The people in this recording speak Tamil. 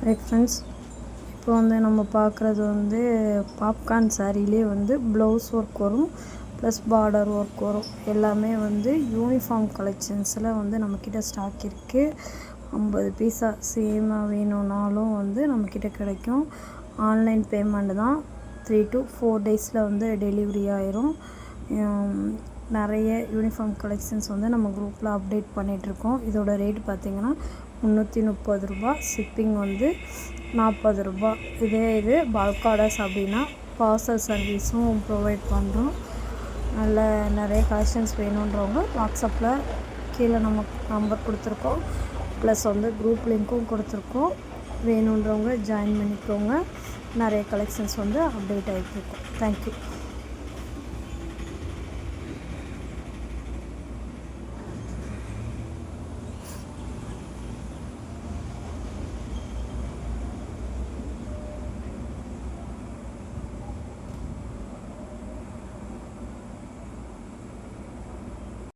ஹை ஃப்ரெண்ட்ஸ், இப்போ வந்து நம்ம பார்க்குறது வந்து பாப்கார்ன் சாரிலே வந்து ப்ளவுஸ் ஒர்க் வரும், ப்ளஸ் பார்டர் ஒர்க் வரும். எல்லாமே வந்து யூனிஃபார்ம் கலெக்ஷன்ஸில் வந்து நம்மக்கிட்ட ஸ்டாக் இருக்குது. 50 பீஸா சேமாக வேணும்னாலும் வந்து நம்மக்கிட்ட கிடைக்கும். ஆன்லைன் பேமெண்ட் தான். 3 to 4 டேஸில் வந்து டெலிவரி ஆயிரும். நிறைய யூனிஃபார்ம் கலெக்ஷன்ஸ் வந்து நம்ம குரூப்பில் அப்டேட் பண்ணிகிட்ருக்கோம். இதோட ரேட் பார்த்திங்கன்னா 330 ரூபா. ஷிப்பிங் வந்து 40 ரூபா. இது பல்க் ஆர்டர்ஸ் அப்படின்னா பார்சல் சர்வீஸும் ப்ரொவைட் பண்ணுறோம். நிறைய கலெக்ஷன்ஸ் வேணுன்றவங்க வாட்ஸ்அப்பில் கீழே நம்ம நம்பர் கொடுத்துருக்கோம், ப்ளஸ் வந்து குரூப் லிங்க்கும் கொடுத்துருக்கோம். வேணுன்றவங்க ஜாயின் பண்ணிக்கோங்க. நிறைய கலெக்ஷன்ஸ் வந்து அப்டேட் ஆகிட்டுருக்கோம். தேங்க்யூ.